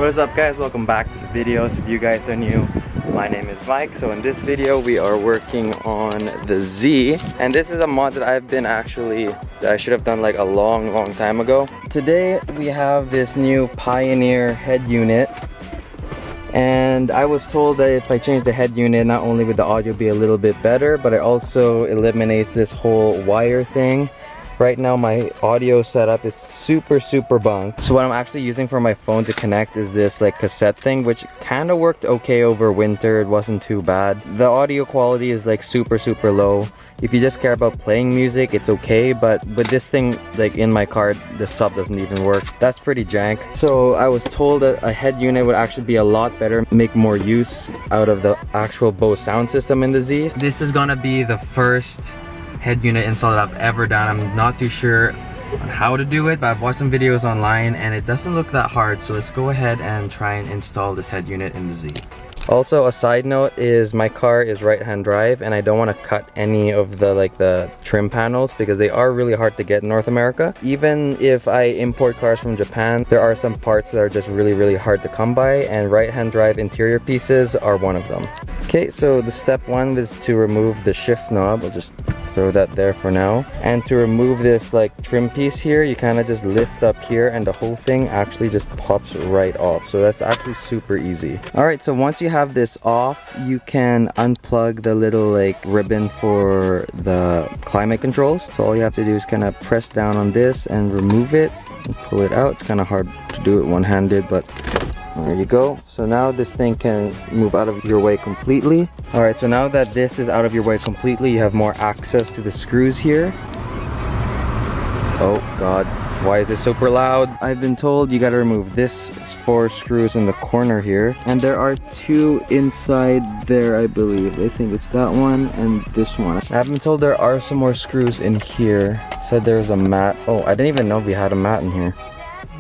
What is up, guys? Welcome back to the videos. If you guys are new, my name is Mike. So in this video we are working on the Z, and this is a mod that I should have done like a long time ago. Today we have this new Pioneer head unit, and I was told that if I change the head unit, not only would the audio be a little bit better, but it also eliminates this whole wire thing. Right now my audio setup is super bunk. So what I'm actually using for my phone to connect is this like cassette thing, which kind of worked okay over winter. It wasn't too bad. The audio quality is like super low. If you just care about playing music, it's okay, but with this thing like in my car, the sub doesn't even work. That's pretty jank. So I was told that a head unit would actually be a lot better, make more use out of the actual Bose sound system in the Z. This is gonna be the first head unit install that I've ever done. I'm not too sure on how to do it, but I've watched some videos online and it doesn't look that hard. So let's go ahead and try and install this head unit in the Z. Also, a side note is my car is right-hand drive, and I don't want to cut any of the trim panels because they are really hard to get in North America. Even if I import cars from Japan, there are some parts that are just really hard to come by, and right-hand drive interior pieces are one of them. Okay, so the step one is to remove the shift knob. I'll just throw that there for now. And to remove this like trim piece here, you kind of just lift up here and the whole thing actually just pops right off. So that's actually super easy. All right, so once you have this off, you can unplug the little like ribbon for the climate controls. So all you have to do is kind of press down on this and remove it and pull it out. It's kind of hard to do it one-handed, but there you go. So now this thing can move out of your way completely. All right, so now that this is out of your way completely, you have more access to the screws here. Oh God, why is it super loud? I've been told you gotta remove this 4 screws in the corner here, and there are 2 inside there, I believe. I think it's that one and this one. I've been told there are some more screws in here. It said there's a mat. Oh, I didn't even know we had a mat in here.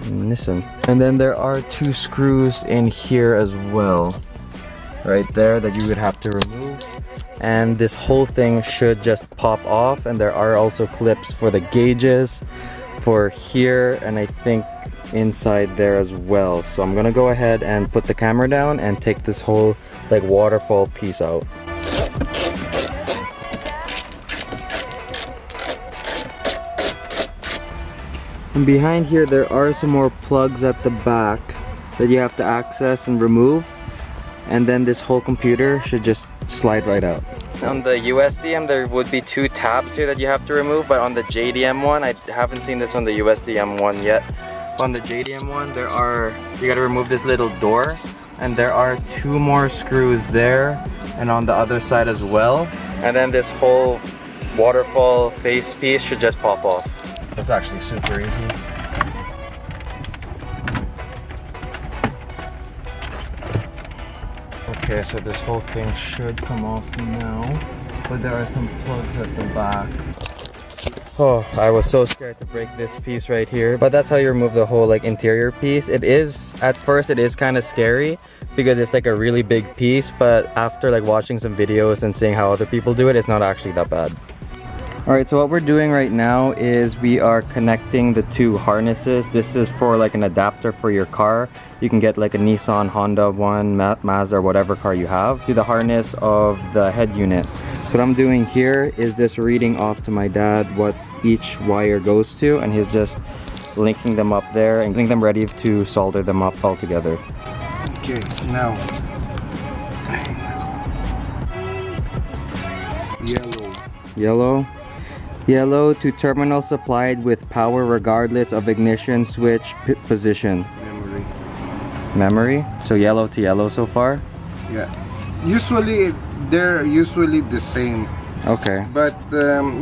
Nissan. And then there are 2 screws in here as well, right there, that you would have to remove. And this whole thing should just pop off, and there are also clips for the gauges for here, and I think inside there as well. So I'm gonna go ahead and put the camera down and take this whole like waterfall piece out. And behind here there are some more plugs at the back that you have to access and remove, and then this whole computer should just slide right out. On the USDM there would be 2 tabs here that you have to remove, but on the JDM one, I haven't seen this on the USDM one yet. On the JDM one, you gotta remove this little door, and there are 2 more screws there and on the other side as well. And then this whole waterfall face piece should just pop off. It's actually super easy. Okay, so this whole thing should come off now, but there are some plugs at the back. Oh, I was so scared to break this piece right here, but that's how you remove the whole like interior piece. It is, at first it is kind of scary because it's like a really big piece, but after like watching some videos and seeing how other people do it, it's not actually that bad. Alright, so what we're doing right now is we are connecting the 2 harnesses. This is for like an adapter for your car. You can get like a Nissan, Honda one, Mazda, or whatever car you have, to the harness of the head unit. So what I'm doing here is just reading off to my dad what each wire goes to, and he's just linking them up there and getting them ready to solder them up all together. Okay, now Yellow to terminal supplied with power regardless of ignition switch position. Memory? So yellow to yellow so far? Yeah. Usually, they're usually the same. Okay. But,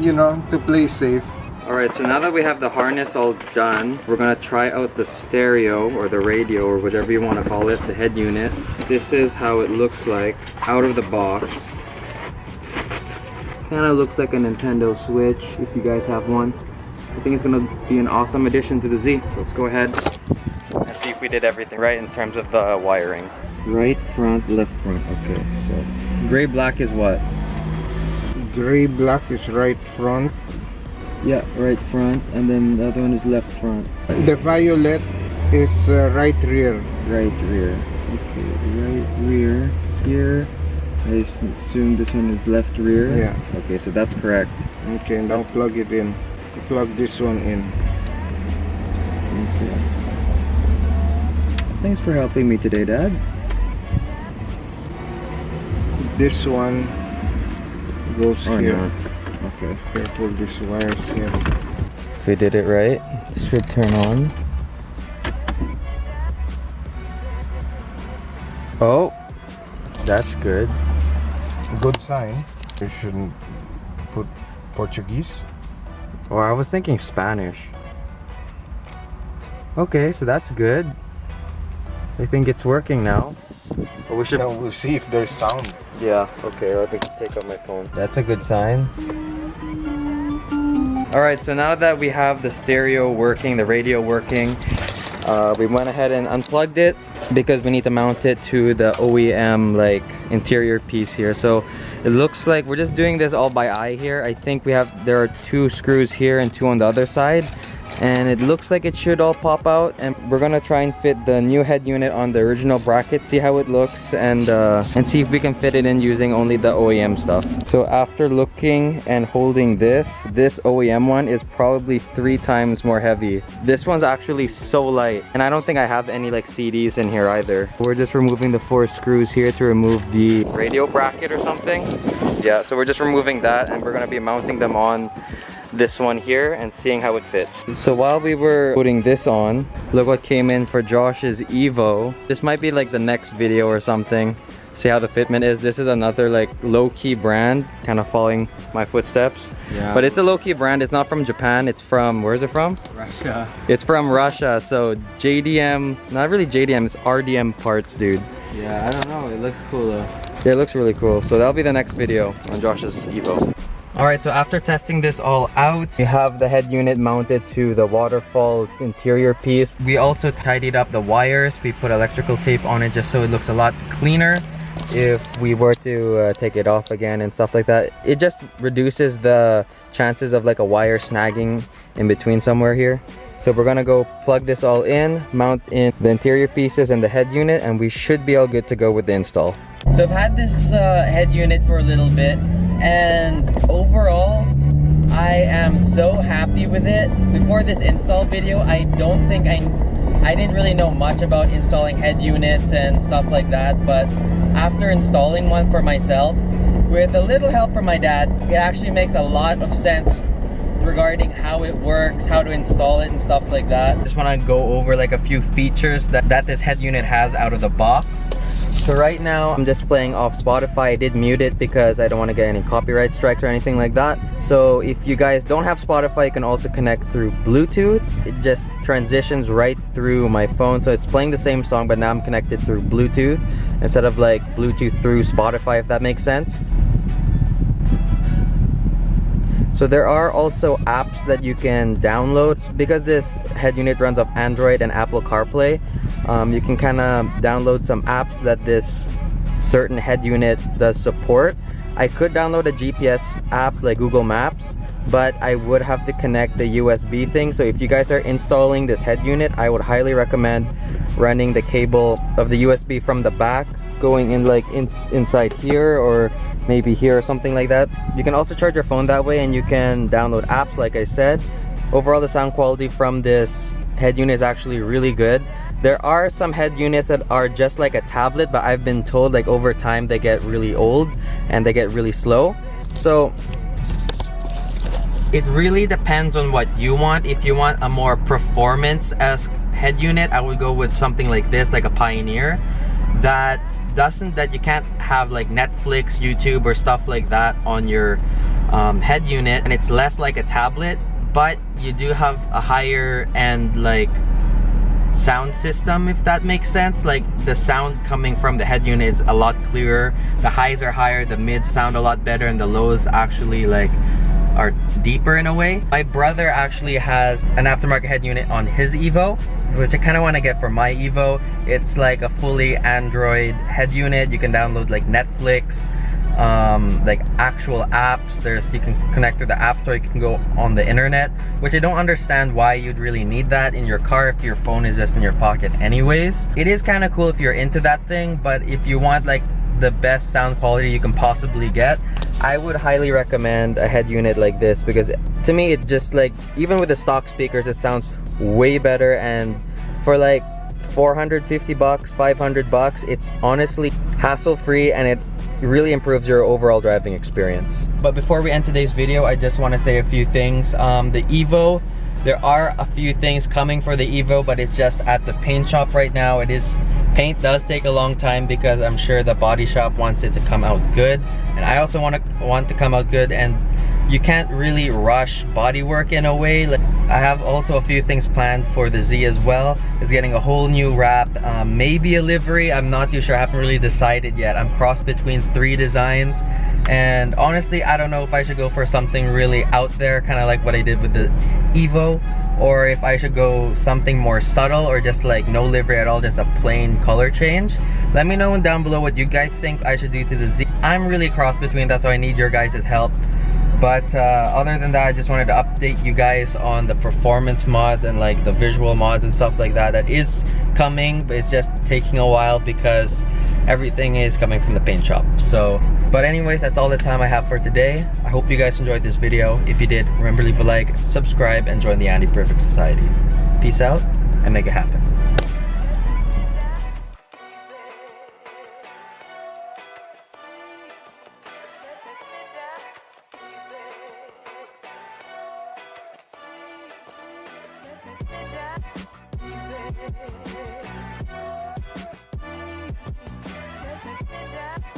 you know, to play safe. Alright, so now that we have the harness all done, we're gonna try out the stereo or the radio or whatever you want to call it, the head unit. This is how it looks like out of the box. Kind of looks like a Nintendo Switch if you guys have one. I think it's gonna be an awesome addition to the Z. So let's go ahead and see if we did everything right in terms of the wiring. Right front, left front. Okay, so gray black is what? Gray black is right front. Yeah, right front, and then the other one is left front. The violet It's right rear. Right rear. Okay, right rear here. I assume this one is left rear. Yeah. Okay, so that's correct. Okay, now plug it in. Plug this one in. Okay. Thanks for helping me today, Dad. This one goes here. No. Okay. Careful, this wires here. If we did it right, this should turn on. Oh, that's good. Good sign. You shouldn't put Portuguese. Or I was thinking Spanish. Okay, so that's good. I think it's working now. But we should. Now we'll see if there's sound. Yeah. Okay. Let me take out my phone. That's a good sign. All right. So now that we have the stereo working, the radio working, we went ahead and unplugged it because we need to mount it to the OEM like interior piece here. So it looks like we're just doing this all by eye here. I think there are 2 screws here and 2 on the other side, and it looks like it should all pop out, and we're gonna try and fit the new head unit on the original bracket, see how it looks, and see if we can fit it in using only the OEM stuff. So after looking and holding this OEM one is probably 3 times more heavy. This one's actually so light, and I don't think I have any like CDs in here either. We're just removing the 4 screws here to remove the radio bracket or something. Yeah, so we're just removing that, and we're gonna be mounting them on this one here and seeing how it fits. So while we were putting this on, look what came in for Josh's Evo. This might be like the next video or something. See how the fitment is. This is another like low-key brand, kind of following my footsteps. Yeah. But it's a low-key brand. It's not from Japan. It's from, where is it from? Russia. It's from Russia. So JDM, not really JDM, it's RDM parts, dude. Yeah, I don't know. It looks cool though. Yeah, it looks really cool. So that'll be the next video on Josh's Evo. Alright, so after testing this all out, we have the head unit mounted to the waterfall interior piece. We also tidied up the wires. We put electrical tape on it just so it looks a lot cleaner if we were to take it off again and stuff like that. It just reduces the chances of like a wire snagging in between somewhere here. So we're gonna go plug this all in, mount in the interior pieces and the head unit, and we should be all good to go with the install. So I've had this head unit for a little bit, and overall I am so happy with it. Before this install video, I don't think I didn't really know much about installing head units and stuff like that, but after installing one for myself with a little help from my dad, it actually makes a lot of sense regarding how it works, how to install it and stuff like that. Just want to go over like a few features that this head unit has out of the box. So right now I'm just playing off Spotify. I did mute it because I don't want to get any copyright strikes or anything like that. So if you guys don't have Spotify, you can also connect through Bluetooth. It just transitions right through my phone. So it's playing the same song, but now I'm connected through Bluetooth instead of like Bluetooth through Spotify, if that makes sense. So there are also apps that you can download. Because this head unit runs off Android and Apple CarPlay, you can kind of download some apps that this certain head unit does support. I could download a GPS app like Google Maps, but I would have to connect the USB thing. So if you guys are installing this head unit, I would highly recommend running the cable of the USB from the back, going in like inside here or maybe here or something like that. You can also charge your phone that way, and you can download apps like I said. Overall, the sound quality from this head unit is actually really good. There are some head units that are just like a tablet, but I've been told like over time they get really old and they get really slow. So it really depends on what you want. If you want a more performance-esque head unit, I would go with something like this, like a Pioneer, that you can't have like Netflix, YouTube or stuff like that on your head unit, and it's less like a tablet, but you do have a higher end like sound system, if that makes sense. Like the sound coming from the head unit is a lot clearer, the highs are higher, the mids sound a lot better, and the lows actually like are deeper in a way. My brother actually has an aftermarket head unit on his Evo, which I kind of want to get for my Evo. It's like a fully Android head unit. You can download like Netflix, like actual apps. You can connect to the app store, you can go on the internet, which I don't understand why you'd really need that in your car if your phone is just in your pocket anyways. It is kind of cool if you're into that thing, but if you want like the best sound quality you can possibly get, I would highly recommend a head unit like this, because to me it just like, even with the stock speakers, it sounds way better. And for like 450 bucks, 500 bucks, it's honestly hassle-free, and it really improves your overall driving experience. But before we end today's video, I just want to say a few things. The Evo, there are a few things coming for the Evo, but it's just at the paint shop right now. Paint does take a long time, because I'm sure the body shop wants it to come out good, and I also want to come out good, and you can't really rush bodywork in a way. Like, I have also a few things planned for the Z as well. It's getting a whole new wrap, maybe a livery, I'm not too sure, I haven't really decided yet. I'm crossed between 3 designs, and honestly I don't know if I should go for something really out there, kind of like what I did with the Evo, or if I should go something more subtle, or just like no livery at all, just a plain color change. Let me know down below what you guys think I should do to the Z. I'm really crossed between that, so I need your guys' help. But other than that, I just wanted to update you guys on the performance mods and like the visual mods and stuff like that. That is coming, but it's just taking a while because everything is coming from the paint shop. So, but anyways, that's all the time I have for today. I hope you guys enjoyed this video. If you did, remember to leave a like, subscribe, and join the Andy Perfect Society. Peace out and make it happen. Yeah.